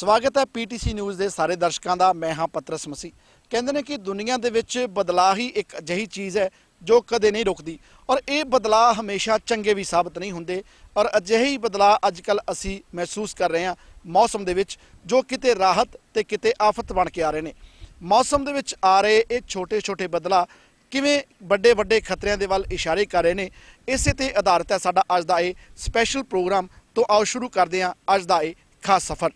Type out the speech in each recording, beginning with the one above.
ਸਵਾਗਤ ਹੈ PTC news ਦੇ ਸਾਰੇ ਦਰਸ਼ਕਾਂ ਦਾ। ਮੈਂ ਹਾਂ ਪਤਰਸ ਮਸੀਹ। ਕਹਿੰਦੇ ਨੇ ਕਿ ਦੁਨੀਆ ਦੇ ਵਿੱਚ ਬਦਲਾਅ ਹੀ ਇੱਕ ਅਜਿਹੀ ਚੀਜ਼ ਹੈ ਜੋ ਕਦੇ ਨਹੀਂ ਰੁਕਦੀ ਔਰ ਇਹ ਬਦਲਾਅ ਹਮੇਸ਼ਾ ਚੰਗੇ ਵੀ ਸਾਬਤ ਨਹੀਂ ਹੁੰਦੇ ਔਰ ਅਜਿਹੇ ਹੀ ਬਦਲਾਅ ਅੱਜ ਕੱਲ੍ਹ ਅਸੀਂ ਮਹਿਸੂਸ ਕਰ ਰਹੇ ਹਾਂ ਮੌਸਮ ਦੇ ਵਿੱਚ, ਜੋ ਕਿਤੇ ਰਾਹਤ ਤੇ ਕਿਤੇ ਆਫਤ ਬਣ ਕੇ ਆ ਰਹੇ ਨੇ। ਮੌਸਮ ਦੇ ਵਿੱਚ ਆ ਰਹੇ ਇਹ ਛੋਟੇ ਬਦਲਾਅ ਕਿਵੇਂ ਵੱਡੇ ਖਤਰਿਆਂ ਦੇ ਵੱਲ ਇਸ਼ਾਰੇ ਕਰ ਰਹੇ ਨੇ, ਇਸੇ ਤੇ ਆਧਾਰਿਤ ਹੈ ਸਾਡਾ ਅੱਜ ਦਾ ਇਹ ਸਪੈਸ਼ਲ ਪ੍ਰੋਗਰਾਮ। ਤੋਂ ਆਓ ਸ਼ੁਰੂ ਕਰਦੇ ਹਾਂ ਅੱਜ ਦਾ ਇਹ ਖਾਸ ਸਫ਼ਰ।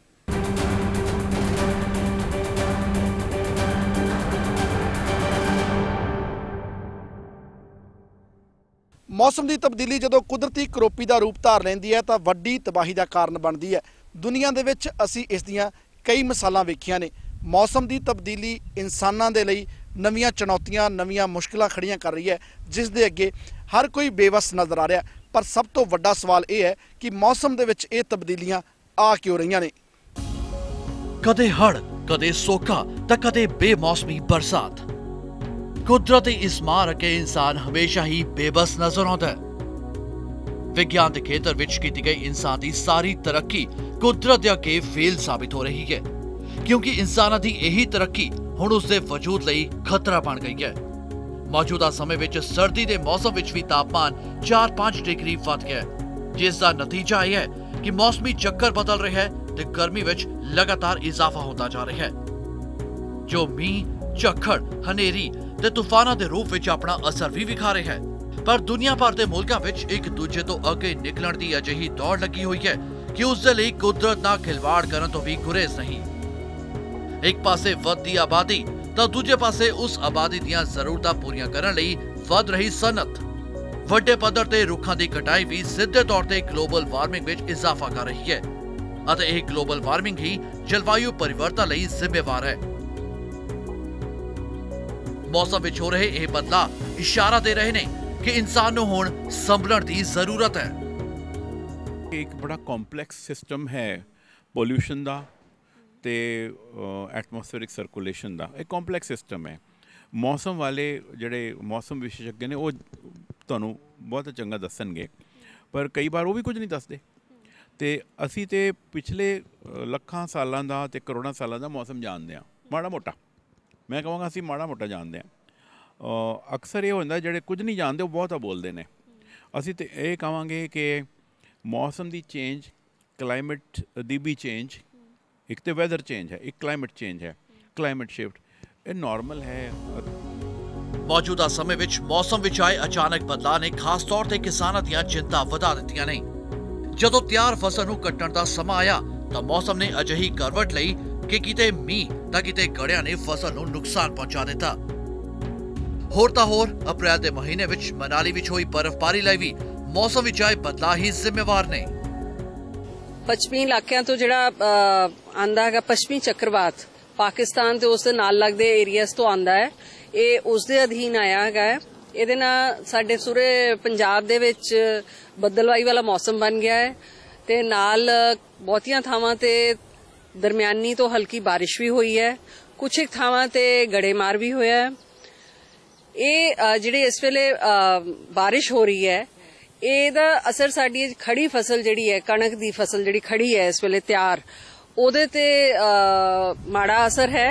मौसम की तब्दीली जो कुदरती करोपी का रूप धार लैंदी है तो वड्डी तबाही का कारण बनती है। दुनिया दे विच असी इस दियां कई मिसालां वेखियां ने। मौसम की तब्दीली इंसानां दे लई नवीं चुनौतियां नवीं मुश्किलां खड़ियां कर रही है, जिस दे अगे हर कोई बेवस नज़र आ रहा है। पर सब तो वड्डा सवाल यह है कि मौसम दे विच ये तब्दीलियां आ क्यों रही ने। कदे हड़, कदे सोका तो कदे बेमौसमी बरसात। कुदरती इस मार अगे इंसान हमेशा ही बेबस नजर आता है। विज्ञान के खेतर विच की गई इंसान की सारी तरक्की कुदरत अगे फेल साबित हो रही है, क्योंकि इंसानां दी यही तरक्की हुण उसदे वजूद लई खतरा बन गई है। मौजूदा समय विच सर्दी के मौसम विच भी तापमान 4-5 डिग्री वध गया है, जिसका नतीजा यह है कि मौसमी चक्कर बदल रहा है ते गर्मी विच लगातार इजाफा होता जा रहा है, जो मींह, झक्खड़, हनेरी ते तूफानां दे रूप विच अपना असर भी विखा रहा है। पर दुनिया भर के मुल्कां विच एक दूजे तो अगे निकलण दी अजिही दौड़ लगी हुई है कि उसदे लई कुदरत नाल खिलवाड़ करन तो भी गुरेज नहीं। एक पासे वधदी आबादी तो दूजे पासे उस आबादी दीयां जरूरतां पूरीआं करन लई वध रही सनत। वड्डे पद्धर ते रुखां दी कटाई भी सिद्धे तौर ते ग्लोबल वार्मिंग विच इजाफा कर रही है अते इह ग्लोबल वार्मिंग ही जलवायु परिवर्तन लई जिम्मेवार है। मौसम विच हो रहे यह बदलाव इशारा दे रहे ने कि इंसान नूं हुण संभलण दी जरूरत है। एक बड़ा कॉम्पलैक्स सिस्टम है पोल्यूशन दा ते एटमोसफेरिक सर्कुलेशन दा। एक कॉम्पलैक्स सिस्टम है। मौसम वाले जिहड़े मौसम विशेषज्ञ ने वो तुहानूं बहुत चंगा दस्सणगे, पर कई बार वो भी कुछ नहीं दसदे। ते असी ते पिछले लखां सालां दा ते करोड़ां सालां दा मौसम जानदे हां, माड़ा मोटा। मैं कहांगा असी माड़ा मोटा जानते हैं। अक्सर ये होंदा जिहड़े कुछ नहीं जानते वो बहुत बोलते हैं। असी तो ये कहांगे कि मौसम की चेंज, क्लाइमेट दी भी चेंज, एक तो वैदर चेंज है, एक क्लाइमेट चेंज है, क्लाइमेट शिफ्ट, ये नॉर्मल है। मौजूदा समय विच मौसम विच आए अचानक बदलाव ने खास तौर ते किसानां दीयां चिंता वधा दित्तियां ने। जदों तैयार फसल नूं कट्टण दा समां आया तां मौसम ने अजिही करवट लई कि किते मींह तां किते गड़ियां ने फसल नूं नुकसान पहुंचा दिता। होर तां होर अप्रैल दे महीने विच मनाली विच होई बर्फबारी लई भी मौसम विच आए बदलाव ही जिम्मेवार ने। पश्चिमी इलाकिਆਂ ਤੋਂ ਜਿਹੜਾ ਆਂਦਾ ਹੈਗਾ ਪੱਛਮੀ ਚੱਕਰਵਾਤ ਪਾਕਿਸਤਾਨ ਤੇ ਉਸ ਦੇ ਨਾਲ ਲੱਗਦੇ ਏਰੀਆਸ ਤੋਂ ਆਂਦਾ ਹੈ, ਇਹ ਉਸ ਦੇ ਅਧੀਨ ਆਇਆ ਹੈਗਾ। ਇਹਦੇ ਨਾਲ ਸਾਡੇ ਸੂਰੇ ਪੰਜਾਬ ਦੇ ਵਿੱਚ ਬੱਦਲਵਾਈ ਵਾਲਾ ਮੌਸਮ ਬਣ ਗਿਆ ਹੈ ਤੇ ਨਾਲ ਬਹੁਤੀਆਂ ਥਾਵਾਂ ਤੇ दरमियानी तो हल्की बारिश भी हुई है, कुछ एक थावां ते गड़ेमार भी होया है। ये जिहड़ी इस वेले बारिश हो रही है, ਇਹਦਾ असर साडी खड़ी फसल जिहड़ी है, कणक दी फसल जिहड़ी खड़ी है इस वेले तैयार, ਉਹਦੇ ਤੇ माड़ा असर है।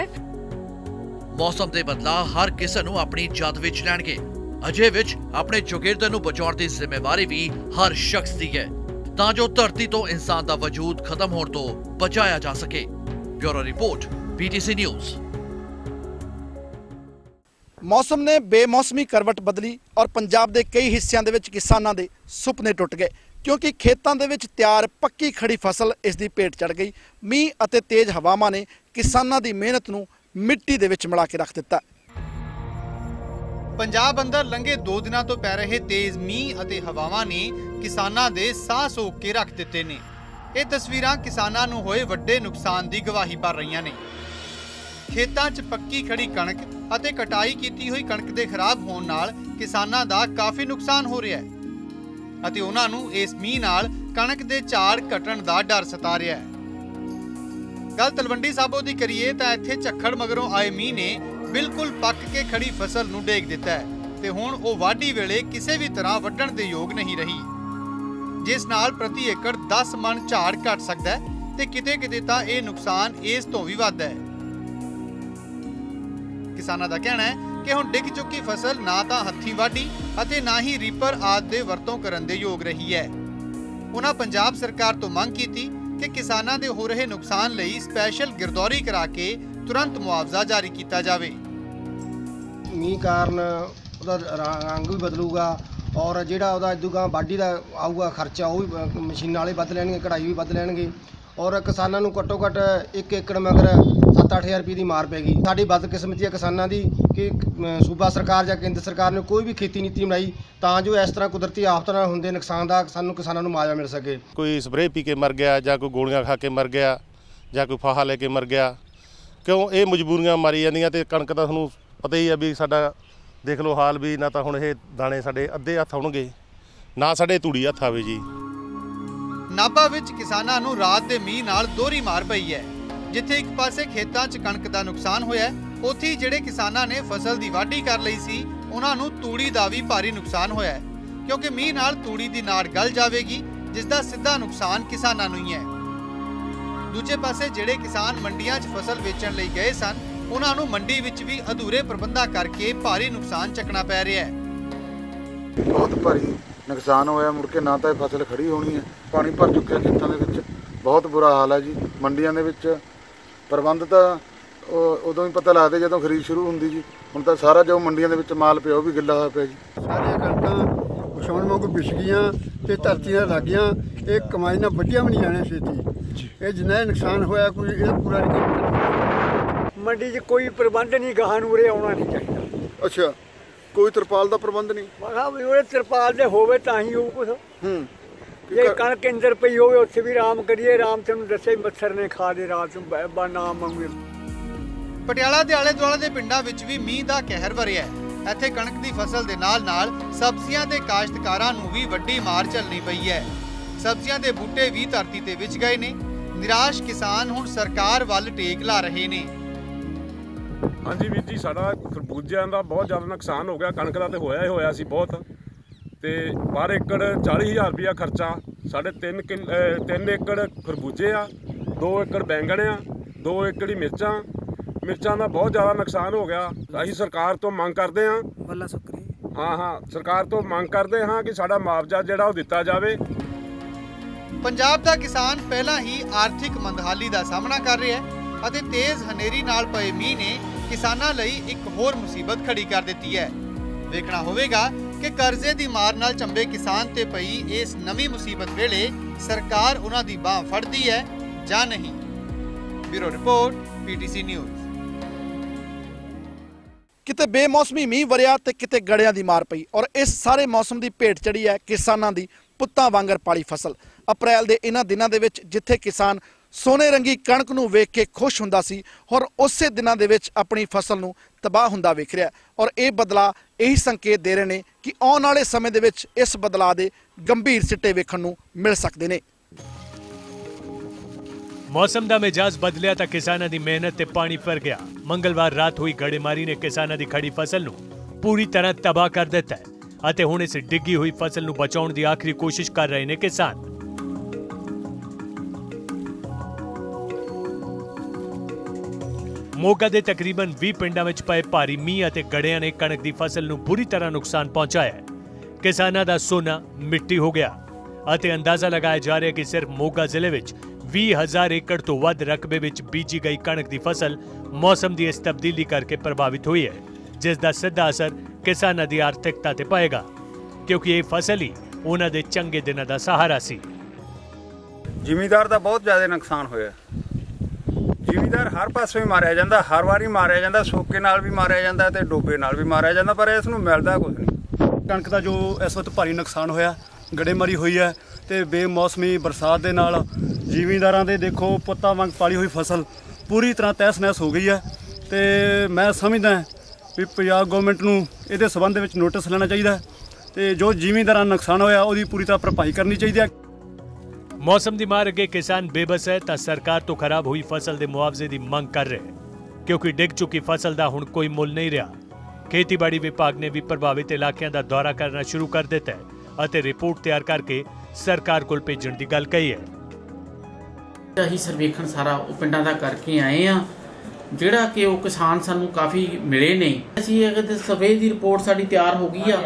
मौसम दे बदलाव हर किसे नूं अपनी जद विच लैणगे। अजे विच अपने चौगिरदे नूं बचाउण दी जिम्मेवारी भी हर शख्स दी है, तां जो धरती तो इंसान का वजूद खत्म होने तो बचाया जा सके। Bureau report, PTC news. मौसम ने बेमौसमी करवट बदली और पंजाब के कई हिस्सों के किसानों के सुपने टुट गए, क्योंकि खेतों के तैयार पक्की खड़ी फसल इसकी भेट चढ़ गई। मींह और तेज हवावां ने किसानों की मेहनत नूं मिट्टी दे विच मिला के रख दिता। पंजाब अंदर लंघे 2 दिनों तो पै रहे तेज मींह अते हवावां ने किसानां दे साह सोक के रख दिते ने। ये तस्वीरां किसानां नूं होए वड्डे नुकसान की गवाही भर रही ने। खेतां 'च पक्की खड़ी कणक अते कटाई कीती हुई कणक दे खराब होण नाल किसानां दा काफ़ी नुकसान हो रहा है अते उन्हां नूं इस मींह नाल कणक दे झाड़ घटण दा डर सता रहा है। गल तलवंडी साबो दी करिए तां इत्थे झक्खड़ मगरों आए मींह ने बिल्कुल पक के खड़ी फसल नूं डेग दिता है ते हुण ओह वाढी वेले किसी भी तरह वड्ढण दे योग नहीं रही, जिस नाल प्रति एकड़ 10 मन झाड़ घट सकदा है ਤੇ ਕਿਤੇ-ਕਿਤੇ ਤਾਂ ਇਹ ਨੁਕਸਾਨ ਇਸ ਤੋਂ ਵੀ ਵੱਧ ਹੈ। ਕਿਸਾਨਾਂ ਦਾ ਕਹਿਣਾ ਹੈ ਕਿ ਹੁਣ ਡਿੱਗ ਚੁੱਕੀ ਫਸਲ ਨਾ ਤਾਂ ਹੱਥੀਂ ਵਾਢੀ ਅਤੇ ਨਾ ਹੀ ਰੀਪਰ ਆਦਿ ਦੇ ਵਰਤੋਂ ਕਰਨ ਦੇ ਯੋਗ ਰਹੀ ਹੈ। ਉਹਨਾਂ ਪੰਜਾਬ ਸਰਕਾਰ ਤੋਂ ਮੰਗ ਕੀਤੀ ਕਿ ਕਿਸਾਨਾਂ ਦੇ ਹੋ ਰਹੇ ਨੁਕਸਾਨ ਲਈ ਸਪੈਸ਼ਲ ਗਿਰਦੌਰੀ ਕਰਾ ਕੇ ਤੁਰੰਤ ਮੁਆਵਜ਼ਾ ਜਾਰੀ ਕੀਤਾ ਜਾਵੇ। ਮੀਂਹ ਕਾਰਨ ਉਹਦਾ ਰੰਗ ਵੀ ਬਦਲੂਗਾ ਔਰ ਜਿਹੜਾ ਉਹਦਾ ਇਦੂਗਾ ਵਾਢੀ ਦਾ ਆਊਗਾ ਖਰਚਾ ਉਹ ਵੀ ਮਸ਼ੀਨਾਂ ਵਾਲੇ ਵੱਧ ਲੈਣਗੇ, ਕਢਾਈ ਵੀ ਵੱਧ ਲੈਣਗੇ ਔਰ ਕਿਸਾਨਾਂ ਨੂੰ ਘੱਟੋ ਘੱਟ 1 ਏਕੜ ਮਗਰ 7-8 ਰੁਪਏ ਦੀ ਮਾਰ ਪੈਗੀ। ਸਾਡੀ ਬਦਕਿਸਮਤੀ ਹੈ ਕਿਸਾਨਾਂ ਦੀ ਕਿ ਸੂਬਾ ਸਰਕਾਰ ਜਾਂ ਕੇਂਦਰ ਸਰਕਾਰ ਨੇ ਕੋਈ ਵੀ ਖੇਤੀ ਨੀਤੀ ਬਣਾਈ ਤਾਂ ਜੋ ਇਸ ਤਰ੍ਹਾਂ ਕੁਦਰਤੀ ਆਫਤਾਂ ਨਾਲ ਹੁੰਦੇ ਨੁਕਸਾਨ ਦਾ ਕਿਸਾਨਾਂ ਨੂੰ ਮੁਆਵਜ਼ਾ ਮਿਲ ਸਕੇ। ਕੋਈ ਸਪਰੇਅ ਪੀ ਕੇ ਮਰ ਗਿਆ ਜਾਂ ਕੋਈ ਗੋਲੀਆਂ ਖਾ ਕੇ ਮਰ ਗਿਆ ਜਾਂ ਕੋਈ ਫਾਹਾ ਲੈ ਕੇ ਮਰ ਗਿਆ, ਕਿਉਂ ਇਹ ਮਜਬੂਰੀਆਂ ਮਾਰੀ ਜਾਂਦੀਆਂ। ਤੇ ਕਣਕ ਦਾ ਤੁਹਾਨੂੰ ਪਤਾ ਹੀ ਆ ਵੀ ਸਾਡਾ ਦੇਖ ਲਓ ਹਾਲ ਵੀ, ਨਾ ਤਾਂ ਹੁਣ ਇਹ ਦਾਣੇ ਸਾਡੇ ਅੱਧੇ ਹੱਥ ਆਉਣਗੇ ਨਾ ਸਾਡੇ ਤੂੜੀ ਹੱਥ ਆਵੇ ਜੀ। ਨਾਭਾ ਵਿੱਚ ਕਿਸਾਨਾਂ ਨੂੰ ਰਾਤ ਦੇ ਮੀਂਹ ਨਾਲ ਦੋਹਰੀ ਮਾਰ ਪਈ ਹੈ। ਜਿੱਥੇ ਇੱਕ ਪਾਸੇ ਖੇਤਾਂ 'ਚ ਕਣਕ ਦਾ ਨੁਕਸਾਨ ਹੋਇਆ, ਉੱਥੇ ਹੀ ਜਿਹੜੇ ਕਿਸਾਨਾਂ ਨੇ ਫਸਲ ਦੀ ਵਾਢੀ ਕਰ ਲਈ ਸੀ ਉਹਨਾਂ ਨੂੰ ਤੂੜੀ ਦਾ ਵੀ ਭਾਰੀ ਨੁਕਸਾਨ ਹੋਇਆ, ਕਿਉਂਕਿ ਮੀਂਹ ਨਾਲ ਤੂੜੀ ਦੀ ਨਾੜ ਗਲ ਜਾਵੇਗੀ, ਜਿਸ ਦਾ ਸਿੱਧਾ ਨੁਕਸਾਨ ਕਿਸਾਨਾਂ ਨੂੰ ਹੀ ਹੈ। ਦੂਜੇ ਪਾਸੇ ਜਿਹੜੇ ਕਿਸਾਨ ਮੰਡੀਆਂ 'ਚ ਫਸਲ ਵੇਚਣ ਲਈ ਗਏ ਸਨ ਉਹਨਾਂ ਨੂੰ ਮੰਡੀ ਵਿੱਚ ਵੀ ਅਧੂਰੇ ਪ੍ਰਬੰਧਾਂ ਕਰਕੇ ਭਾਰੀ ਨੁਕਸਾਨ ਚੱਕਣਾ ਪੈ ਰਿਹਾ ਹੈ। ਬਹੁਤ ਭਾਰੀ ਨੁਕਸਾਨ ਹੋਇਆ, ਮੁੜ ਕੇ ਨਾ ਤਾਂ ਇਹ ਫਸਲ ਖੜੀ ਹੋਣੀ ਹੈ, ਪਾਣੀ ਭਰ ਚੁੱਕਿਆ ਖੇਤਾਂ ਦੇ ਵਿੱਚ, ਬਹੁਤ ਬੁਰਾ ਹਾਲ ਹੈ ਜੀ। ਮੰਡੀਆਂ ਦੇ ਵਿੱਚ ਪ੍ਰਬੰਧ ਤਾਂ ਉਦੋਂ ਹੀ ਪਤਾ ਲੱਗਦਾ ਜਦੋਂ ਖਰੀਦ ਸ਼ੁਰੂ ਹੁੰਦੀ ਜੀ। ਹੁਣ ਤਾਂ ਸਾਰਾ ਜੋ ਮੰਡੀਆਂ ਦੇ ਵਿੱਚ ਮਾਲ ਪਿਆ ਉਹ ਵੀ ਗਿੱਲਾ ਹੋਇਆ ਪਿਆ ਜੀ। ਸਾਰੀਆਂ ਕਣਕਾਂ ਵਿਛਾਉਣ ਵਾਂਗੂ ਵਿਛ ਗਈਆਂ ਤੇ ਧਰਤੀ ਨਾਲ ਲੱਗ ਗਈਆਂ। ਇਹ ਕਮਾਈ ਨਾਲ ਵੱਢੀਆਂ ਵੀ ਨਹੀਂ ਜਾਣੀਆਂ ਛੇਤੀ। ਇਹ ਜਿੰਨਾ ਨੁਕਸਾਨ ਹੋਇਆ ਕੋਈ ਇਹਦਾ ਪੂਰਾ ਨਹੀਂ ਕਰ। ਮੰਡੀ 'ਚ ਕੋਈ ਪ੍ਰਬੰਧ ਨਹੀਂ, ਗਾਹਾਂ ਨੂੰ ਉਰੇ ਆਉਣਾ ਨਹੀਂ ਚਾਹੀਦਾ। ਅੱਛਾ, ਕੋਈ ਤਰਪਾਲ ਦਾ ਪ੍ਰਬੰਧ ਨਹੀਂ? ਮੈਂ ਕਿਹਾ ਵੀ ਉਹ ਤਰਪਾਲ ਦੇ ਹੋਵੇ ਤਾਂ ਹੀ ਹੋਊ ਕੁਛ। ਜੇ ਕਣਕ ਅੰਦਰ ਪਈ ਹੋਵੇ ਉੱਥੇ ਵੀ ਆਰਾਮ ਕਰੀਏ। ਆਰਾਮ ਤੈਨੂੰ ਦੱਸੇ ਮੱਛਰ ਨੇ ਖਾ ਦੇ ਰਾਤ ਨੂੰ ਨਾ ਮੰਗੇ। ਪਟਿਆਲਾ ਦੇ ਆਲੇ ਦੁਆਲੇ ਦੇ ਪਿੰਡਾਂ ਵਿੱਚ ਵੀ ਮੀਂਹ ਦਾ ਕਹਿਰ ਵਰਿਆ ਹੈ। ਇੱਥੇ ਕਣਕ ਦੀ ਫਸਲ ਦੇ ਨਾਲ-ਨਾਲ ਸਬਜ਼ੀਆਂ ਦੇ ਕਾਸ਼ਤਕਾਰਾਂ ਨੂੰ ਵੀ ਵੱਡੀ ਮਾਰ ਝੱਲਣੀ ਪਈ ਹੈ। ਸਬਜ਼ੀਆਂ ਦੇ ਬੂਟੇ ਵੀ ਧਰਤੀ ਤੇ ਵਿਛ ਗਏ ਨੇ। ਨਿਰਾਸ਼ ਕਿਸਾਨ ਹੁਣ ਸਰਕਾਰ ਵੱਲ ਟੇਕ ਲਾ ਰਹੇ ਨੇ। ਹਾਂਜੀ ਵੀਰ ਜੀ, ਸਾਡਾ ਖਰਬੂਜਿਆਂ ਦਾ ਬਹੁਤ ਜ਼ਿਆਦਾ ਨੁਕਸਾਨ ਹੋ ਗਿਆ। ਕਣਕ ਦਾ ਤੇ ਹੋਇਆ ਹੀ ਹੋਇਆ ਸੀ ਬਹੁਤ, ਤੇ ਪਰ ਏਕੜ 40,000 ਰੁਪਇਆ ਖਰਚਾ। ਸਾਡੇ 3 ਏਕੜ ਖਰਬੂਜੇ ਆ, 2 ਏਕੜ ਬੈਂਗਣ ਆ, 2 ਏਕੜ ਹੀ ਮਿਰਚਾਂ ਦਾ ਬਹੁਤ ਜ਼ਿਆਦਾ ਨੁਕਸਾਨ ਹੋ ਗਿਆ। ਅਸੀਂ ਸਰਕਾਰ ਤੋਂ ਮੰਗ ਕਰਦੇ ਹਾਂ, ਸਰਕਾਰ ਤੋਂ ਮੰਗ ਕਰਦੇ ਹਾਂ ਕਿ ਸਾਡਾ ਮੁਆਵਜ਼ਾ ਜਿਹੜਾ ਉਹ ਦਿੱਤਾ ਜਾਵੇ। ਪੰਜਾਬ ਦਾ ਕਿਸਾਨ ਪਹਿਲਾਂ ਹੀ ਆਰਥਿਕ ਮੰਦਹਾਲੀ ਦਾ ਸਾਹਮਣਾ ਕਰ ਰਿਹਾ ਹੈ ਅਤੇ ਤੇਜ਼ ਹਨੇਰੀ ਨਾਲ ਪਏ ਮੀਂਹ ਨੇ ਕਿਸਾਨਾਂ ਲਈ ਇੱਕ ਹੋਰ ਮੁਸੀਬਤ ਖੜੀ ਕਰ ਦਿੱਤੀ ਹੈ। ਵੇਖਣਾ ਹੋਵੇਗਾ ਕਿ ਕਰਜ਼ੇ ਦੀ ਮਾਰ ਨਾਲ ਚੰਬੇ ਕਿਸਾਨ ਤੇ ਪਈ ਇਸ ਨਵੀਂ ਮੁਸੀਬਤ ਵੇਲੇ ਸਰਕਾਰ ਉਹਨਾਂ ਦੀ ਬਾਹ ਫੜਦੀ ਹੈ ਜਾਂ ਨਹੀਂ। Bureau report, PTC news. ਕਿਤੇ ਬੇਮੌਸਮੀ ਮੀਂਹ ਵਰਿਆ ਤੇ ਕਿਤੇ ਗੜਿਆਂ ਦੀ ਮਾਰ ਪਈ ਔਰ ਇਸ ਸਾਰੇ ਮੌਸਮ ਦੀ ਭੇਟ ਚੜੀ ਹੈ ਕਿਸਾਨਾਂ ਦੀ ਪੁੱਤਾਂ ਵਾਂਗਰ ਪਾਲੀ ਫਸਲ। ਅਪ੍ਰੈਲ ਦੇ ਇਹਨਾਂ ਦਿਨਾਂ ਦੇ ਵਿੱਚ ਜਿੱਥੇ ਕਿਸਾਨ ਸੋਨੇ ਰੰਗੀ ਕਣਕ ਨੂੰ ਵੇਖ ਕੇ ਖੁਸ਼ ਹੁੰਦਾ ਸੀ, ਔਰ ਉਸੇ ਦਿਨਾਂ ਦੇ ਵਿੱਚ ਆਪਣੀ ਫਸਲ ਨੂੰ ਤਬਾਹ ਹੁੰਦਾ ਵੇਖ ਰਿਹਾ। ਔਰ ਇਹ ਬਦਲਾਅ ਇਹੀ ਸੰਕੇਤ ਦੇ ਰਹੇ ਨੇ ਕਿ ਆਉਣ ਵਾਲੇ ਸਮੇਂ ਦੇ ਵਿੱਚ ਇਸ ਬਦਲਾਅ ਦੇ ਗੰਭੀਰ ਸਿੱਟੇ ਵੇਖਣ ਨੂੰ ਮਿਲ ਸਕਦੇ ਨੇ। मौसम का मिजाज बदलिया तो किसानों की मेहनत ते पानी फिर गया। मंगलवार रात हुई गड़ेमारी ने किसानों की खड़ी फसल नूं पूरी तरह तबाह कर दिता है अते हुण इस डिग्गी हुई फसल नूं बचाउण दी आखिरी कोशिश कर रहे ने किसान। मोगा दे तकरीबन 20 पिंडां विच पए भारी मींह अते गड़ियां ने कणक दी फसल नूं बुरी तरह नुकसान पहुंचाया है। किसानां दा सोना मिट्टी हो गया अते अंदाजा लगाया जा रहा है कि सिर्फ मोगा जिले विच 20,000 एकड़ तो वध रकबे विच बीजी गई कणक दी फसल मौसम दी इस तब्दीली करके प्रभावित हुई है, जिस दा सीधा असर किसानां दी आर्थिकता ते पाएगा क्योंकि ये फसल ही उन्हां दे चंगे दिनां दा सहारा सी। ਜ਼ਿਮੀਦਾਰ ਦਾ ਬਹੁਤ ਜ਼ਿਆਦਾ ਨੁਕਸਾਨ ਹੋਇਆ। ਜ਼ਿਮੀਦਾਰ ਹਰ ਪਾਸੇ ਮਾਰਿਆ ਜਾਂਦਾ, ਹਰ ਵਾਰੀ ਮਾਰਿਆ ਜਾਂਦਾ, ਸੋਕੇ ਨਾਲ ਵੀ ਮਾਰਿਆ ਜਾਂਦਾ ਤੇ ਡੋਬੇ ਨਾਲ ਵੀ ਮਾਰਿਆ ਜਾਂਦਾ, ਪਰ ਇਸ ਨੂੰ ਮਿਲਦਾ ਕੁਝ ਨਹੀਂ। ਕਣਕ ਦਾ ਜੋ ਇਸ ਵਕਤ ਭਾਰੀ ਨੁਕਸਾਨ ਹੋਇਆ, ਗੜੇਮਾਰੀ ਹੋਈ ਹੈ ਤੇ ਬੇਮੌਸਮੀ ਬਰਸਾਤ ਦੇ ਨਾਲ ਜ਼ਿਮੀਂਦਾਰਾਂ ਦੇ ਦੇਖੋ ਪੁੱਤਾਂ ਵਾਂਗ ਪਾਲੀ ਹੋਈ ਫਸਲ ਪੂਰੀ ਤਰ੍ਹਾਂ ਤਹਿਸ ਨਹਿਸ ਹੋ ਗਈ ਹੈ। ਤੇ ਮੈਂ ਸਮਝਦਾ ਵੀ ਪੰਜਾਬ ਗਵਰਨਮੈਂਟ ਨੂੰ ਇਹਦੇ ਸਬੰਧ ਵਿੱਚ ਨੋਟਿਸ ਲੈਣਾ ਚਾਹੀਦਾ ਤੇ ਜੋ ਜ਼ਿਮੀਂਦਾਰਾਂ ਨੂੰ ਨੁਕਸਾਨ ਹੋਇਆ ਉਹਦੀ ਪੂਰੀ ਤਰ੍ਹਾਂ ਭਰਪਾਈ ਕਰਨੀ ਚਾਹੀਦੀ ਹੈ। मौसम की मार अगे किसान बेबस है तो सरकार तो खराब हुई फसल के मुआवजे की मंग कर रहे क्योंकि डिग चुकी फसल का हुण कोई मुल नहीं रहा। खेतीबाड़ी विभाग ने भी प्रभावित इलाकों का दौरा करना शुरू कर दिता है और रिपोर्ट तैयार करके सरकार को भेजने की गल कही है। ਅਸੀਂ ਸਰਵੇਖਣ ਸਾਰਾ ਉਹ ਪਿੰਡਾਂ ਦਾ ਕਰਕੇ ਆਏ ਆ, ਜਿਹੜਾ ਕਿ ਉਹ ਕਿਸਾਨ ਸਾਨੂੰ ਕਾਫੀ ਮਿਲੇ ਨੇ। ਅਸੀਂ ਅਗਰ ਸਰਵੇ ਦੀ ਰਿਪੋਰਟ ਸਾਡੀ ਤਿਆਰ ਹੋ ਗਈ ਆ,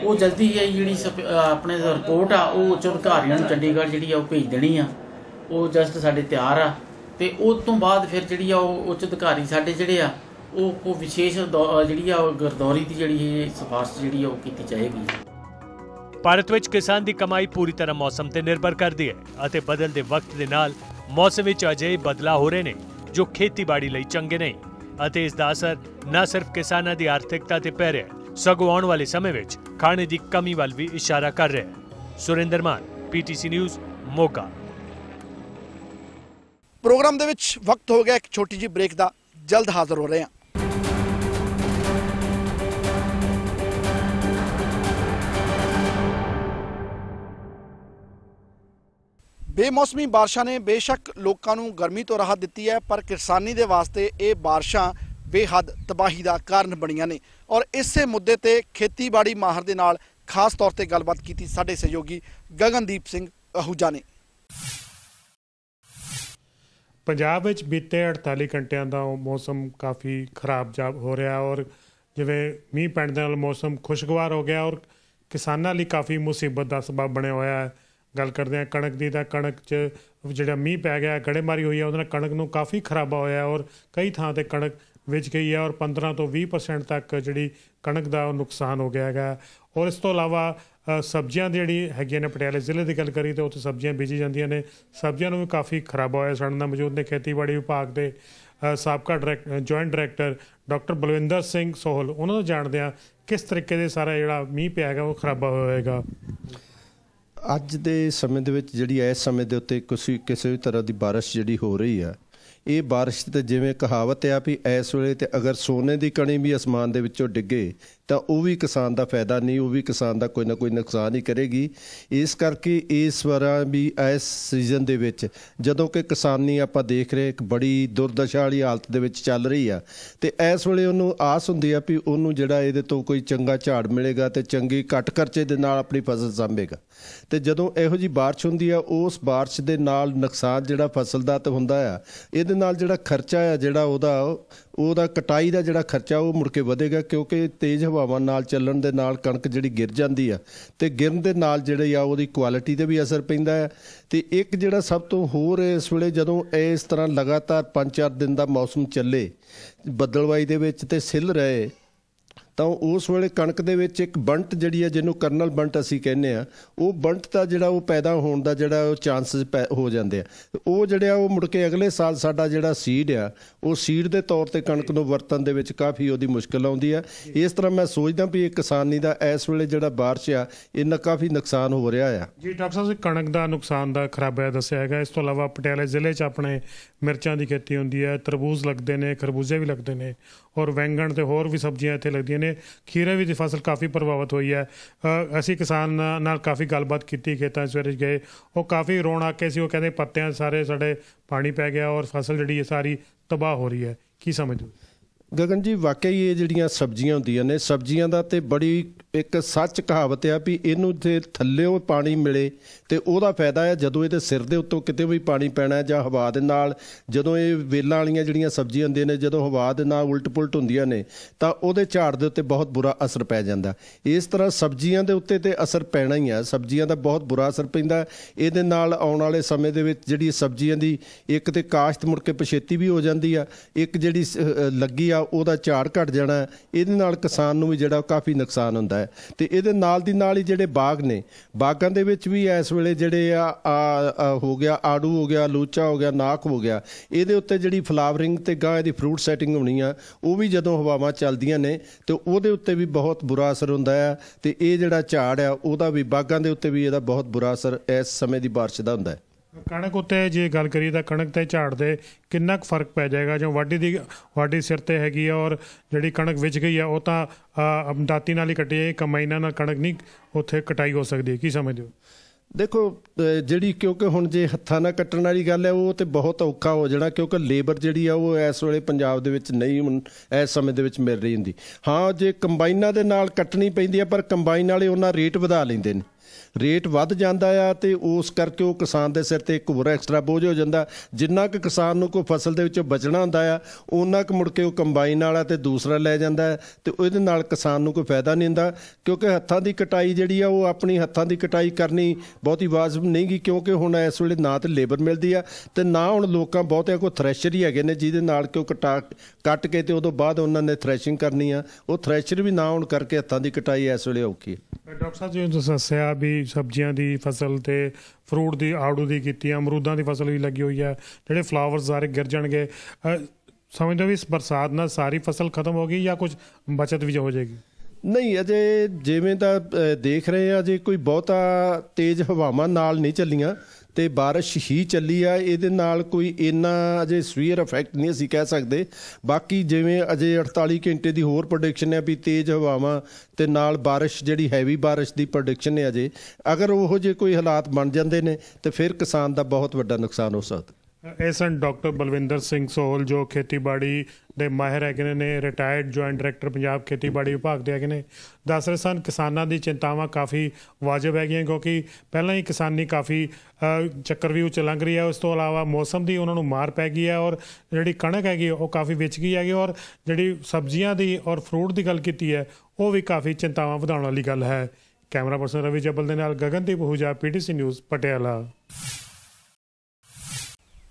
ਉਹ ਜਲਦੀ ਹੀ ਜਿਹੜੀ ਆਪਣੇ ਰਿਪੋਰਟ ਆ ਉਹ ਉੱਚ ਅਧਿਕਾਰੀਆਂ ਨੂੰ ਚੰਡੀਗੜ੍ਹ ਜਿਹੜੀ ਆ ਉਹ ਭੇਜ ਦੇਣੀ ਆ। ਉਹ ਜਸਟ ਸਾਡੇ ਤਿਆਰ ਆ ਤੇ ਉਸ ਤੋਂ ਬਾਅਦ ਫਿਰ ਜਿਹੜੀ ਆ ਉਹ ਉੱਚ ਅਧਿਕਾਰੀ ਸਾਡੇ ਜਿਹੜੇ ਆ ਉਹ ਕੋ ਵਿਸ਼ੇਸ਼ ਜਿਹੜੀ ਆ ਗਰਦੌਰੀ ਦੀ ਜਿਹੜੀ ਸਿਫਾਰਿਸ਼ ਜਿਹੜੀ ਆ ਉਹ ਕੀਤੀ ਜਾਏਗੀ। ਭਾਰਤ ਵਿੱਚ ਕਿਸਾਨ ਦੀ ਕਮਾਈ ਪੂਰੀ ਤਰ੍ਹਾਂ ਮੌਸਮ ਤੇ ਨਿਰਭਰ ਕਰਦੀ ਹੈ ਅਤੇ ਬਦਲਦੇ ਵਕਤ ਦੇ ਨਾਲ ਮੌਸਮ ਵਿੱਚ ਅਜਿਹੇ ਬਦਲਾਅ ਹੋ ਰਹੇ ਨੇ ਜੋ ਖੇਤੀਬਾੜੀ ਲਈ ਚੰਗੇ ਨਹੀਂ ਅਤੇ ਇਸ ਦਾ ਅਸਰ ਨਾ ਸਿਰਫ ਕਿਸਾਨਾਂ ਦੀ ਆਰਥਿਕਤਾ ਤੇ ਪੈ ਰਿਹਾ ਹੈ, ਸਗੋਂ ਆਉਣ ਵਾਲੇ ਸਮੇਂ ਵਿੱਚ ਖਾਣੇ ਦੀ ਕਮੀ ਵੱਲ ਵੀ ਇਸ਼ਾਰਾ ਕਰ ਰਿਹਾ ਹੈ। ਸੁਰਿੰਦਰ ਮਾਨ, PTC ਨਿਊਜ਼, ਮੋਗਾ। ਪ੍ਰੋਗਰਾਮ ਦੇ ਵਿੱਚ ਵਕਤ ਹੋ ਗਿਆ ਇੱਕ ਛੋਟੀ ਜਿਹੀ ਬ੍ਰੇਕ ਦਾ, ਜਲਦ ਹਾਜ਼ਰ ਹੋ ਰਹੇ ਹਾਂ। ਬੇਮੌਸਮੀ ਬਾਰਿਸ਼ਾਂ ਨੇ ਬੇਸ਼ੱਕ ਲੋਕਾਂ ਨੂੰ ਗਰਮੀ ਤੋਂ ਰਾਹਤ ਦਿੱਤੀ ਹੈ, ਪਰ ਕਿਸਾਨੀ ਦੇ ਵਾਸਤੇ ਇਹ ਬਾਰਿਸ਼ਾਂ ਬੇਹੱਦ ਤਬਾਹੀ ਦਾ ਕਾਰਨ ਬਣੀਆਂ ਨੇ। ਔਰ ਇਸੇ ਮੁੱਦੇ ਤੇ ਖੇਤੀਬਾੜੀ ਮਾਹਰ ਦੇ ਨਾਲ ਖਾਸ ਤੌਰ ਤੇ ਗੱਲਬਾਤ ਕੀਤੀ ਸਾਡੇ ਸਹਿਯੋਗੀ ਗਗਨਦੀਪ ਸਿੰਘ ਅਹੂਜਾ ਨੇ। ਪੰਜਾਬ ਵਿੱਚ ਬੀਤੇ 48 ਘੰਟਿਆਂ ਦਾ ਮੌਸਮ ਕਾਫੀ ਖਰਾਬ ਹੋ ਰਿਹਾ ਔਰ ਜਿਵੇਂ ਮੀਂਹ ਪੈਣ ਦੇ ਨਾਲ ਮੌਸਮ ਖੁਸ਼ਗਵਾਰ ਹੋ ਗਿਆ ਔਰ ਕਿਸਾਨਾਂ ਲਈ ਕਾਫੀ ਮੁਸੀਬਤ ਦਾ ਸਬਬ ਬਣਿਆ ਹੋਇਆ ਹੈ। ਗੱਲ ਕਰਦੇ ਹਾਂ ਕਣਕ ਦੀ, ਤਾਂ ਕਣਕ 'ਚ ਜਿਹੜਾ ਮੀਂਹ ਪੈ ਗਿਆ, ਗੜੇਮਾਰੀ ਹੋਈ ਹੈ, ਉਹਦੇ ਨਾਲ ਕਣਕ ਨੂੰ ਕਾਫੀ ਖਰਾਬਾ ਹੋਇਆ ਔਰ ਕਈ ਥਾਂ 'ਤੇ ਕਣਕ ਵਿਚ ਗਈ ਹੈ ਔਰ 15 ਤੋਂ 20% ਤੱਕ ਜਿਹੜੀ ਕਣਕ ਦਾ ਉਹ ਨੁਕਸਾਨ ਹੋ ਗਿਆ ਹੈਗਾ। ਔਰ ਇਸ ਤੋਂ ਇਲਾਵਾ ਸਬਜ਼ੀਆਂ ਦੀ ਜਿਹੜੀ ਹੈਗੀਆਂ ਨੇ, ਪਟਿਆਲੇ ਜ਼ਿਲ੍ਹੇ ਦੀ ਗੱਲ ਕਰੀ ਤਾਂ ਉੱਥੇ ਸਬਜ਼ੀਆਂ ਬੀਜੀ ਜਾਂਦੀਆਂ ਨੇ, ਸਬਜ਼ੀਆਂ ਨੂੰ ਵੀ ਕਾਫੀ ਖਰਾਬਾ ਹੋਇਆ। ਸਾਡੇ ਨਾਲ ਮੌਜੂਦ ਨੇ ਖੇਤੀਬਾੜੀ ਵਿਭਾਗ ਦੇ ਸਾਬਕਾ joint director doctor Balwinder Singh Sohal. ਉਹਨਾਂ ਤੋਂ ਜਾਣਦੇ ਹਾਂ ਕਿਸ ਤਰੀਕੇ ਦੇ ਸਾਰਾ ਜਿਹੜਾ ਮੀਂਹ ਪਿਆ ਹੈਗਾ ਉਹ ਖਰਾਬਾ ਹੋਏਗਾ। ਅੱਜ ਦੇ ਸਮੇਂ ਦੇ ਵਿੱਚ ਜਿਹੜੀ ਇਸ ਸਮੇਂ ਦੇ ਉੱਤੇ ਕਿਸੇ ਵੀ ਤਰ੍ਹਾਂ ਦੀ ਬਾਰਿਸ਼ ਜਿਹੜੀ ਹੋ ਰਹੀ ਆ, ਇਹ ਬਾਰਿਸ਼ ਤੇ ਜਿਵੇਂ ਕਹਾਵਤ ਆ ਵੀ ਇਸ ਵੇਲੇ ਤੇ ਅਗਰ ਸੋਨੇ ਦੀ ਕਣੀ ਵੀ ਅਸਮਾਨ ਦੇ ਵਿੱਚੋਂ ਡਿੱਗੇ ਤਾਂ ਉਹ ਵੀ ਕਿਸਾਨ ਦਾ ਫਾਇਦਾ ਨਹੀਂ, ਉਹ ਵੀ ਕਿਸਾਨ ਦਾ ਕੋਈ ਨਾ ਕੋਈ ਨੁਕਸਾਨ ਹੀ ਕਰੇਗੀ। ਇਸ ਕਰਕੇ ਇਸ ਵਾਰ ਵੀ ਇਸ ਸੀਜ਼ਨ ਦੇ ਵਿੱਚ ਜਦੋਂ ਕਿ ਕਿਸਾਨੀ ਆਪਾਂ ਦੇਖ ਰਹੇ ਇੱਕ ਬੜੀ ਦੁਰਦਸ਼ਾ ਵਾਲੀ ਹਾਲਤ ਦੇ ਵਿੱਚ ਚੱਲ ਰਹੀ ਆ, ਤੇ ਇਸ ਵੇਲੇ ਉਹਨੂੰ ਆਸ ਹੁੰਦੀ ਆ ਵੀ ਉਹਨੂੰ ਜਿਹੜਾ ਇਹਦੇ ਤੋਂ ਕੋਈ ਚੰਗਾ ਝਾੜ ਮਿਲੇਗਾ ਤੇ ਚੰਗੀ ਘੱਟ ਖਰਚੇ ਦੇ ਨਾਲ ਆਪਣੀ ਫਸਲ ਸਾਂਭੇਗਾ। ਤੇ ਜਦੋਂ ਇਹੋ ਜਿਹੀ ਬਾਰਿਸ਼ ਹੁੰਦੀ ਆ, ਉਸ ਬਾਰਿਸ਼ ਦੇ ਨਾਲ ਨੁਕਸਾਨ ਜਿਹੜਾ ਫਸਲ ਦਾ ਤਾਂ ਹੁੰਦਾ ਆ, ਇਹਦੇ ਨਾਲ ਜਿਹੜਾ ਖਰਚਾ ਆ ਜਿਹੜਾ ਉਹਦਾ ਕਟਾਈ ਦਾ ਜਿਹੜਾ ਖਰਚਾ ਉਹ ਮੁੜ ਕੇ ਵਧੇਗਾ, ਕਿਉਂਕਿ ਤੇਜ਼ ਹਵਾਵਾਂ ਨਾਲ ਚੱਲਣ ਦੇ ਨਾਲ ਕਣਕ ਜਿਹੜੀ ਗਿਰ ਜਾਂਦੀ ਆ ਤੇ ਗਿਰਨ ਦੇ ਨਾਲ ਜਿਹੜੀ ਆ ਉਹਦੀ ਕੁਆਲਿਟੀ ਤੇ ਵੀ ਅਸਰ ਪੈਂਦਾ ਹੈ। ਤੇ ਇੱਕ ਜਿਹੜਾ ਸਭ ਤੋਂ ਹੋਰ ਇਸ ਵੇਲੇ ਜਦੋਂ ਇਸ ਤਰ੍ਹਾਂ ਲਗਾਤਾਰ 5-4 ਦਿਨ ਦਾ ਮੌਸਮ ਚੱਲੇ ਬੱਦਲਵਾਈ ਦੇ ਵਿੱਚ ਤੇ ਸਿੱਲ ਰਹੇ, ਤਾਂ ਉਸ ਵੇਲੇ ਕਣਕ ਦੇ ਵਿੱਚ ਇੱਕ ਬੰਟ ਜਿਹੜੀ ਹੈ ਜਿਹਨੂੰ ਕਰਨਲ ਬੰਟ ਅਸੀਂ ਕਹਿੰਦੇ ਆ, ਉਹ ਬੰਟ ਦਾ ਜਿਹੜਾ ਉਹ ਪੈਦਾ ਹੋਣ ਦਾ ਜਿਹੜਾ ਉਹ ਚਾਂਸਸ ਹੋ ਜਾਂਦੇ ਆ। ਉਹ ਜਿਹੜਾ ਉਹ ਮੁੜ ਕੇ ਅਗਲੇ ਸਾਲ ਸਾਡਾ ਜਿਹੜਾ ਸੀਡ ਆ ਉਹ ਸੀਡ ਦੇ ਤੌਰ ਤੇ ਕਣਕ ਨੂੰ ਵਰਤਣ ਦੇ ਵਿੱਚ ਕਾਫੀ ਉਹਦੀ ਮੁਸ਼ਕਿਲ ਆਉਂਦੀ ਆ। ਇਸ ਤਰ੍ਹਾਂ ਮੈਂ ਸੋਚਦਾ ਵੀ ਇਹ ਕਿਸਾਨੀ ਦਾ ਇਸ ਵੇਲੇ ਜਿਹੜਾ ਬਾਰਿਸ਼ ਆ ਇਹਨਾਂ ਕਾਫੀ ਨੁਕਸਾਨ ਹੋ ਰਿਹਾ ਆ। ਜੀ ਡਾਕਟਰ ਸਾਹਿਬ, ਕਣਕ ਦਾ ਨੁਕਸਾਨ ਦਾ ਖਰਾਬਾ ਦੱਸਿਆ ਹੈਗਾ। ਇਸ ਤੋਂ ਇਲਾਵਾ ਪਟਿਆਲੇ ਜ਼ਿਲ੍ਹੇ 'ਚ ਆਪਣੇ ਮਿਰਚਾਂ ਦੀ ਖੇਤੀ ਹੁੰਦੀ ਹੈ, ਤਰਬੂਜ਼ ਲੱਗਦੇ ਨੇ, ਖਰਬੂਜ਼ੇ ਵੀ ਲੱਗਦੇ ਨੇ ਔਰ ਵੈਂਗਣ ਤੇ ਹੋਰ ਵੀ ਸਬਜ਼ੀਆਂ ਇੱਥੇ ਲੱਗਦੀਆਂ ਨੇ। ਖੀਰੇ ਦੀ ਫਸਲ ਕਾਫੀ ਪ੍ਰਭਾਵਿਤ ਹੋਈ ਹੈ। ਅਸੀਂ ਕਿਸਾਨ ਨਾਲ ਕਾਫੀ ਗੱਲਬਾਤ ਕੀਤੀ, ਖੇਤਾਂ ਸਵੇਰੇ ਗਏ, ਉਹ ਕਾਫੀ ਰੋਣ ਆ ਕੇ ਸੀ। ਉਹ ਕਹਿੰਦੇ ਪੱਤਿਆਂ ਸਾਰੇ ਸਾਡੇ ਪਾਣੀ ਪੈ ਗਿਆ ਔਰ ਫਸਲ ਜਿਹੜੀ ਹੈ ਸਾਰੀ ਤਬਾਹ ਹੋ ਰਹੀ ਹੈ। ਕੀ ਸਮਝਦੇ ਹੋ? ਗਗਨ ਜੀ, ਵਾਕਈ ਇਹ ਜਿਹੜੀਆਂ ਸਬਜ਼ੀਆਂ ਹੁੰਦੀਆਂ ਨੇ, ਸਬਜ਼ੀਆਂ ਦਾ ਤੇ ਬੜੀ ਇੱਕ ਸੱਚ ਕਹਾਵਤ ਆ ਵੀ ਇਹਨੂੰ ਜੇ ਥੱਲਿਓਂ ਪਾਣੀ ਮਿਲੇ ਤੇ ਉਹਦਾ ਫਾਇਦਾ ਹੈ। ਜਦੋਂ ਇਹਦੇ ਸਿਰ ਦੇ ਉੱਤੋਂ ਕਿਤੇ ਵੀ ਪਾਣੀ ਪੈਣਾ ਜਾਂ ਹਵਾ ਦੇ ਨਾਲ, ਜਦੋਂ ਇਹ ਵੇਲਾਂ ਵਾਲੀਆਂ ਜਿਹੜੀਆਂ ਸਬਜ਼ੀਆਂ ਹੁੰਦੀਆਂ ਨੇ, ਜਦੋਂ ਹਵਾ ਦੇ ਨਾਲ ਉਲਟ ਪੁਲਟ ਹੁੰਦੀਆਂ ਨੇ ਤਾਂ ਉਹਦੇ ਝਾੜ ਦੇ ਉੱਤੇ ਬਹੁਤ ਬੁਰਾ ਅਸਰ ਪੈ ਜਾਂਦਾ। ਇਸ ਤਰ੍ਹਾਂ ਸਬਜ਼ੀਆਂ ਦੇ ਉੱਤੇ ਤੇ ਅਸਰ ਪੈਣਾ ਹੀ ਆ, ਸਬਜ਼ੀਆਂ ਦਾ ਬਹੁਤ ਬੁਰਾ ਅਸਰ ਪੈਂਦਾ। ਇਹਦੇ ਨਾਲ ਆਉਣ ਵਾਲੇ ਸਮੇਂ ਦੇ ਵਿੱਚ ਜਿਹੜੀ ਸਬਜ਼ੀਆਂ ਦੀ ਇੱਕ ਤੇ ਕਾਸ਼ਤ ਮੁੜ ਕੇ ਪਛੇਤੀ ਵੀ ਹੋ ਜਾਂਦੀ ਆ, ਇੱਕ ਜਿਹੜੀ ਲੱਗੀ ਆ ਉਹਦਾ ਝਾੜ ਘਟ ਜਾਣਾ। ਇਹਦੇ ਨਾਲ ਕਿਸਾਨ ਨੂੰ ਵੀ ਜਿਹੜਾ ਕਾਫੀ ਨੁਕਸਾਨ ਹੁੰਦਾ ਹੈ। ਤੇ ਇਹਦੇ ਨਾਲ ਦੀ ਨਾਲ ਹੀ ਜਿਹੜੇ ਬਾਗ ਨੇ, ਬਾਗਾਂ ਦੇ ਵਿੱਚ ਵੀ ਇਸ ਵੇਲੇ ਜਿਹੜੇ ਆ ਹੋ ਗਿਆ ਆੜੂ ਹੋ ਗਿਆ, ਲੂਚਾ ਹੋ ਗਿਆ, ਨਾਕ ਹੋ ਗਿਆ, ਇਹਦੇ ਉੱਤੇ ਜਿਹੜੀ ਫਲਾਵਰਿੰਗ ਤੇ ਗਾਂ ਇਹਦੀ ਫਰੂਟ ਸੈਟਿੰਗ ਹੋਣੀ ਆ, ਉਹ ਵੀ ਜਦੋਂ ਹਵਾਵਾਂ ਚੱਲਦੀਆਂ ਨੇ ਤੇ ਉਹਦੇ ਉੱਤੇ ਵੀ ਬਹੁਤ ਬੁਰਾ ਅਸਰ ਹੁੰਦਾ ਹੈ। ਤੇ ਇਹ ਜਿਹੜਾ ਝਾੜ ਆ ਉਹਦਾ ਵੀ, ਬਾਗਾਂ ਦੇ ਉੱਤੇ ਵੀ ਇਹਦਾ ਬਹੁਤ ਬੁਰਾ ਅਸਰ ਇਸ ਸਮੇਂ ਦੀ ਬਾਰਿਸ਼ ਦਾ ਹੁੰਦਾ ਹੈ। ਕਣਕ ਉੱਤੇ ਜੇ ਗੱਲ ਕਰੀਏ ਤਾਂ ਕਣਕ ਤੇ ਝਾੜ ਦੇ ਕਿੰਨਾ ਕੁ ਫਰਕ ਪੈ ਜਾਏਗਾ? ਜੋ ਵਾਢੀ ਸਿਰ ਤੇ ਹੈਗੀ ਆ ਔਰ ਜਿਹੜੀ ਕਣਕ ਵਿਚ ਗਈ ਆ ਉਹ ਤਾਂ ਦਾਤੀ ਨਾਲ ਹੀ ਕੱਟੀ ਹੈ, ਕੰਬਾਈਨਾਂ ਨਾਲ ਕਣਕ ਨਹੀਂ ਉੱਥੇ ਕਟਾਈ ਹੋ ਸਕਦੀ। ਕੀ ਸਮਝਦੇ ਹੋ? ਦੇਖੋ ਜਿਹੜੀ, ਕਿਉਂਕਿ ਹੁਣ ਜੇ ਹੱਥਾਂ ਨਾਲ ਕੱਟਣ ਵਾਲੀ ਗੱਲ ਹੈ ਉਹ ਤਾਂ ਬਹੁਤ ਔਖਾ ਹੋ ਜਾਣਾ, ਕਿਉਂਕਿ ਲੇਬਰ ਜਿਹੜੀ ਆ ਉਹ ਇਸ ਵੇਲੇ ਪੰਜਾਬ ਦੇ ਵਿੱਚ ਨਹੀਂ ਹੁਣ ਇਸ ਸਮੇਂ ਦੇ ਵਿੱਚ ਮਿਲ ਰਹੀ ਹੁੰਦੀ। ਹਾਂ, ਜੇ ਕੰਬਾਈਨਾਂ ਦੇ ਨਾਲ ਕੱਟਣੀ ਪੈਂਦੀ ਆ, ਪਰ ਕੰਬਾਈਨ ਵਾਲੇ ਉਹਨਾਂ ਰੇਟ ਵਧਾ ਲੈਂਦੇ ਨੇ ਰੇਟ ਵੱਧ ਜਾਂਦਾ ਆ ਤੇ ਉਸ ਕਰਕੇ ਉਹ ਕਿਸਾਨ ਦੇ ਸਿਰ ਤੇ ਇੱਕ ਹੋਰ ਐਕਸਟਰਾ ਬੋਝ ਹੋ ਜਾਂਦਾ। ਜਿੰਨਾ ਕੁ ਕਿਸਾਨ ਨੂੰ ਕੋਈ ਫਸਲ ਦੇ ਵਿੱਚੋਂ ਬਚਣਾ ਹੁੰਦਾ ਆ ਉਹਨਾਂ ਕੁ ਮੁੜ ਕੇ ਉਹ ਕੰਬਾਈਨ ਵਾਲਾ ਤੇ ਦੂਸਰਾ ਲੈ ਜਾਂਦਾ ਹੈ ਤੇ ਉਹਦੇ ਨਾਲ ਕਿਸਾਨ ਨੂੰ ਕੋਈ ਫਾਇਦਾ ਨਹੀਂ ਹੁੰਦਾ, ਕਿਉਂਕਿ ਹੱਥਾਂ ਦੀ ਕਟਾਈ ਜਿਹੜੀ ਆ ਉਹ ਆਪਣੀ ਹੱਥਾਂ ਦੀ ਕਟਾਈ ਕਰਨੀ ਬਹੁਤੀ ਵਾਜਬ ਨਹੀਂ ਗੀ, ਕਿਉਂਕਿ ਹੁਣ ਇਸ ਵੇਲੇ ਨਾ ਤੇ ਲੇਬਰ ਮਿਲਦੀ ਆ ਤੇ ਨਾ ਹੁਣ ਲੋਕਾਂ ਬਹੁਤਿਆਂ ਕੋਲ ਥ੍ਰੈਸ਼ਰ ਹੀ ਹੈਗੇ ਨੇ ਜਿਹਦੇ ਨਾਲ ਕਿ ਉਹ ਕੱਟ ਕੇ ਤੇ ਉਦੋਂ ਬਾਅਦ ਉਹਨਾਂ ਨੇ ਥ੍ਰੈਸ਼ਿੰਗ ਕਰਨੀ ਆ। ਉਹ ਥ੍ਰੈਸ਼ਰ ਵੀ ਨਾ ਹੋਣ ਕਰਕੇ ਹੱਥਾਂ ਦੀ ਕਟਾਈ ਇਸ ਵੇਲੇ ਔਖੀ ਹੈ। ਡਾਕਟਰ ਸਾਹਿਬ ਜੀ ਤੁਸੀਂ ਦੱਸਿਆ ਵੀ ਸਬਜ਼ੀਆਂ ਦੀ ਫਸਲ ਤੇ ਫਰੂਟ ਦੀ ਆੜੂ ਦੀ ਕੀਤੀ, ਅਮਰੂਦਾਂ ਦੀ ਫਸਲ ਵੀ ਲੱਗੀ ਹੋਈ ਹੈ, ਜਿਹੜੇ ਫਲਾਵਰ ਸਾਰੇ ਗਿਰ ਜਾਣਗੇ। ਸਮਝਦੇ ਵੀ ਇਸ ਬਰਸਾਤ ਨਾਲ ਸਾਰੀ ਫਸਲ ਖਤਮ ਹੋ ਗਈ ਜਾਂ ਕੁਝ ਬਚਤ ਵੀ ਹੋ ਜਾਏਗੀ? ਨਹੀਂ, ਅਜੇ ਜਿਵੇਂ ਦਾ ਦੇਖ ਰਹੇ ਆ, ਅਜੇ ਕੋਈ ਬਹੁਤਾ ਤੇਜ਼ ਹਵਾਵਾਂ ਨਾਲ ਨਹੀਂ ਚੱਲੀਆਂ ਤੇ ਬਾਰਿਸ਼ ਹੀ ਚੱਲੀ ਆ, ਇਹਦੇ ਨਾਲ ਕੋਈ ਇੰਨਾ ਅਜੇ ਸਵੀਅਰ ਇਫੈਕਟ ਨਹੀਂ ਅਸੀਂ ਕਹਿ ਸਕਦੇ। ਬਾਕੀ ਜਿਵੇਂ ਅਜੇ 48 ਘੰਟੇ ਦੀ ਹੋਰ ਪ੍ਰੈਡਿਕਸ਼ਨ ਹੈ ਵੀ ਤੇਜ਼ ਹਵਾਵਾਂ ਤੇ ਨਾਲ ਬਾਰਿਸ਼ ਜਿਹੜੀ ਹੈਵੀ ਬਾਰਿਸ਼ ਦੀ ਪ੍ਰੈਡਿਕਸ਼ਨ ਹੈ ਅਜੇ, ਅਗਰ ਉਹੋ ਜਿਹੇ ਕੋਈ ਹਾਲਾਤ ਬਣ ਜਾਂਦੇ ਨੇ ਤੇ ਫਿਰ ਕਿਸਾਨ ਦਾ ਬਹੁਤ ਵੱਡਾ ਨੁਕਸਾਨ ਹੋ ਸਕਦਾ। ਇਹ ਸਨ ਡਾਕਟਰ ਬਲਵਿੰਦਰ ਸਿੰਘ ਸੋਹਲ ਜੋ ਖੇਤੀਬਾੜੀ ਦੇ ਮਾਹਿਰ ਹੈਗੇ ਨੇ, ਰਿਟਾਇਰਡ ਜੁਆਇੰਟ ਡਾਇਰੈਕਟਰ ਪੰਜਾਬ ਖੇਤੀਬਾੜੀ ਵਿਭਾਗ ਦੇ ਹੈਗੇ ਨੇ। ਦੱਸ ਰਹੇ ਸਨ ਕਿਸਾਨਾਂ ਦੀ ਚਿੰਤਾਵਾਂ ਕਾਫੀ ਵਾਜਬ ਹੈਗੀਆਂ ਕਿਉਂਕਿ ਪਹਿਲਾਂ ਹੀ ਕਿਸਾਨੀ ਕਾਫੀ ਚੱਕਰਵਿਊਹ 'ਚ ਲੰਘ ਰਹੀ ਹੈ। ਉਸ ਤੋਂ ਇਲਾਵਾ ਮੌਸਮ ਦੀ ਉਹਨਾਂ ਨੂੰ ਮਾਰ ਪੈ ਗਈ ਹੈ ਔਰ ਜਿਹੜੀ ਕਣਕ ਹੈਗੀ ਉਹ ਕਾਫੀ ਵਿਚ ਗਈ ਹੈਗੀ ਔਰ ਜਿਹੜੀ ਸਬਜ਼ੀਆਂ ਦੀ ਔਰ ਫਰੂਟ ਦੀ ਗੱਲ ਕੀਤੀ ਹੈ ਉਹ ਵੀ ਕਾਫੀ ਚਿੰਤਾਵਾਂ ਵਧਾਉਣ ਵਾਲੀ ਗੱਲ ਹੈ। ਕੈਮਰਾ ਪਰਸਨ ਰਵੀ ਜੱਬਲ ਦੇ ਨਾਲ ਗਗਨਦੀਪ ਅਹੂਜਾ, PTC ਨਿਊਜ਼, ਪਟਿਆਲਾ।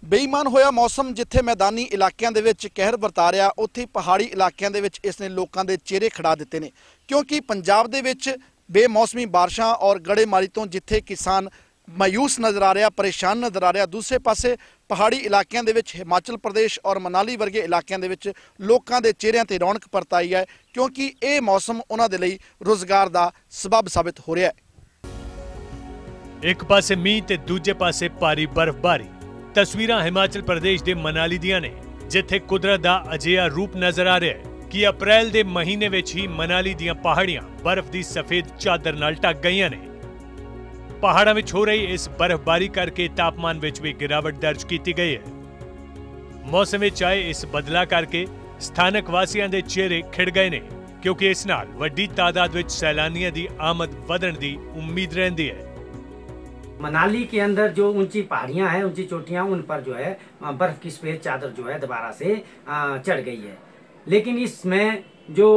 ਬੇਈਮਾਨ ਹੋਇਆ ਮੌਸਮ, ਜਿੱਥੇ ਮੈਦਾਨੀ ਇਲਾਕਿਆਂ ਦੇ ਵਿੱਚ ਕਹਿਰ ਵਰਤਾ ਰਿਹਾ, ਉੱਥੇ ਪਹਾੜੀ ਇਲਾਕਿਆਂ ਦੇ ਵਿੱਚ ਇਸ ਨੇ ਲੋਕਾਂ ਦੇ ਚਿਹਰੇ ਖੜਾ ਦਿੱਤੇ ਨੇ, ਕਿਉਂਕਿ ਪੰਜਾਬ ਦੇ ਵਿੱਚ ਬੇਮੌਸਮੀ ਬਾਰਿਸ਼ਾਂ ਔਰ ਗੜੇਮਾਰੀ ਤੋਂ ਜਿੱਥੇ ਕਿਸਾਨ ਮਾਯੂਸ ਨਜ਼ਰ ਆ ਰਿਹਾ, ਪਰੇਸ਼ਾਨ ਨਜ਼ਰ ਆ ਰਿਹਾ, ਦੂਸਰੇ ਪਾਸੇ ਪਹਾੜੀ ਇਲਾਕਿਆਂ ਦੇ ਵਿੱਚ ਹਿਮਾਚਲ ਪ੍ਰਦੇਸ਼ ਔਰ ਮਨਾਲੀ ਵਰਗੇ ਇਲਾਕਿਆਂ ਦੇ ਵਿੱਚ ਲੋਕਾਂ ਦੇ ਚਿਹਰਿਆਂ ਤੇ ਰੌਣਕ ਪਰਤਾਈ ਹੈ, ਕਿਉਂਕਿ ਇਹ ਮੌਸਮ ਉਹਨਾਂ ਦੇ ਲਈ ਰੁਜ਼ਗਾਰ ਦਾ ਸਬਬ ਸਾਬਿਤ ਹੋ ਰਿਹਾ ਹੈ। ਇੱਕ ਪਾਸੇ ਮੀਂਹ ਤੇ ਦੂਜੇ ਪਾਸੇ ਭਾਰੀ ਬਰਫ਼ਬਾਰੀ। ਤਸਵੀਰਾਂ ਹਿਮਾਚਲ ਪ੍ਰਦੇਸ਼ ਦੇ ਮਨਾਲੀ ਦੀਆਂ ਨੇ, ਜਿੱਥੇ ਕੁਦਰਤ ਦਾ ਅਜਿਹਾ ਰੂਪ ਨਜ਼ਰ ਆ ਰਿਹਾ ਹੈ ਕਿ ਅਪ੍ਰੈਲ ਦੇ ਮਹੀਨੇ ਵਿੱਚ ਹੀ ਮਨਾਲੀ ਦੀਆਂ ਪਹਾੜੀਆਂ ਬਰਫ਼ ਦੀ ਸਫੇਦ ਚਾਦਰ ਨਾਲ ਢੱਕ ਗਈਆਂ ਨੇ। ਪਹਾੜਾਂ ਵਿੱਚ ਹੋ ਰਹੀ ਇਸ ਬਰਫ਼ਬਾਰੀ ਕਰਕੇ ਤਾਪਮਾਨ ਵਿੱਚ ਵੀ ਗਿਰਾਵਟ ਦਰਜ ਕੀਤੀ ਗਈ ਹੈ। ਮੌਸਮ ਵਿੱਚ ਆਏ ਇਸ ਬਦਲਾਅ ਕਰਕੇ ਸਥਾਨਕ ਵਾਸੀਆਂ ਦੇ ਚਿਹਰੇ ਖਿੜ ਗਏ ਨੇ, ਕਿਉਂਕਿ ਇਸ ਨਾਲ ਵੱਡੀ ਤਾਦਾਦ ਵਿੱਚ ਸੈਲਾਨੀਆਂ ਦੀ ਆਮਦ ਵਧਣ ਦੀ उम्मीद रहती है। मनाली के अंदर जो ऊंची पहाड़ियां हैं, ऊंची चोटियां, उन पर जो है बर्फ की सफेद चादर जो है दोबारा से चढ़ गई है। लेकिन इसमें जो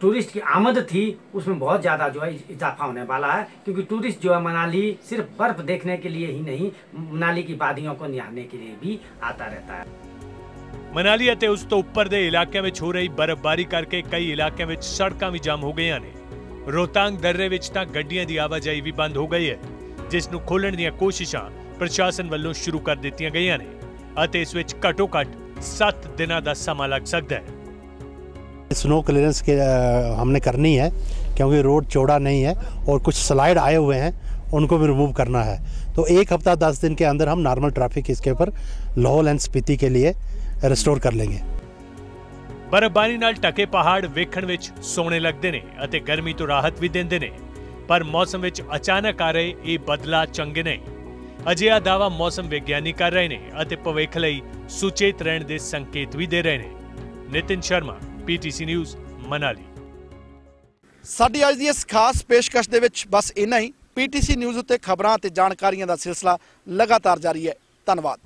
टूरिस्ट की आमद थी उसमें बहुत ज़्यादा जो है इजाफा होने वाला है, क्योंकि टूरिस्ट जो है मनाली सिर्फ बर्फ देखने के लिए ही नहीं, मनाली की वादियों को निहारने के लिए भी आता रहता है। ਮਨਾਲੀ ਅਤੇ ਉਸ ਤੋਂ ਉੱਪਰ ਦੇ ਇਲਾਕਿਆਂ ਵਿੱਚ ਹੋ ਰਹੀ ਬਰਫ਼ਬਾਰੀ ਕਰਕੇ ਕਈ ਇਲਾਕਿਆਂ ਵਿੱਚ ਸੜਕਾਂ ਵੀ ਜਾਮ ਹੋ ਗਈਆਂ ਨੇ। ਰੋਹਤਾਂਗ ਦर्रे ਵਿੱਚ ਤਾਂ ਗੱਡੀਆਂ ਦੀ ਆਵਾਜਾਈ ਵੀ ਬੰਦ ਹੋ ਗਈ ਹੈ, ਜਿਸ ਨੂੰ ਖੋਲ੍ਹਣ ਦੀਆਂ ਕੋਸ਼ਿਸ਼ਾਂ ਪ੍ਰਸ਼ਾਸਨ ਵੱਲੋਂ ਸ਼ੁਰੂ ਕਰ ਦਿੱਤੀਆਂ ਗਈਆਂ ਨੇ ਅਤੇ ਇਸ ਵਿੱਚ ਘੱਟੋ-ਘੱਟ 7 ਦਿਨਾਂ ਦਾ ਸਮਾਂ ਲੱਗ ਸਕਦਾ है। स्नो क्लियरेंस के हमने करनी है क्योंकि रोड चौड़ा नहीं है और कुछ स्लाइड आए हुए हैं, उनको भी रिमूव करना है। तो 1 हफ्ता 10 दिन के अंदर हम नॉर्मल ट्रैफिक इसके ऊपर लाहौल एंड स्पीति के लिए रिस्टोर कर लेंगे। ਬਰਫ਼ਬਾਰੀ ਨਾਲ ਢਕੇ ਪਹਾੜ ਵੇਖਣ ਵਿੱਚ ਸੋਹਣੇ ਲੱਗਦੇ ਨੇ ਅਤੇ ਗਰਮੀ ਤੋਂ ਰਾਹਤ ਵੀ ਦਿੰਦੇ ਨੇ, ਪਰ ਮੌਸਮ ਵਿੱਚ ਅਚਾਨਕ ਆ ਰਹੇ ਇਹ ਬਦਲਾਅ ਚੰਗੇ ਨਹੀਂ। ਅਜਿਹਾ ਦਾਅਵਾ ਮੌਸਮ ਵਿਗਿਆਨੀ ਕਰ ਰਹੇ ਨੇ ਅਤੇ ਭਵਿੱਖ ਲਈ ਸੁਚੇਤ ਰਹਿਣ ਦੇ ਸੰਕੇਤ ਵੀ ਦੇ ਰਹੇ ਨੇ। Nitin Sharma, PTC news, Manali. ਸਾਡੀ ਅੱਜ ਦੀ ਇਸ ਖਾਸ ਪੇਸ਼ਕਸ਼ ਦੇ ਵਿੱਚ ਬਸ ਇੰਨਾ ਹੀ। PTC ਨਿਊਜ਼ ਉੱਤੇ ਖਬਰਾਂ ਤੇ ਜਾਣਕਾਰੀਆਂ ਦਾ ਸਿਲਸਿਲਾ ਲਗਾਤਾਰ ਜਾਰੀ ਹੈ। ਧੰਨਵਾਦ।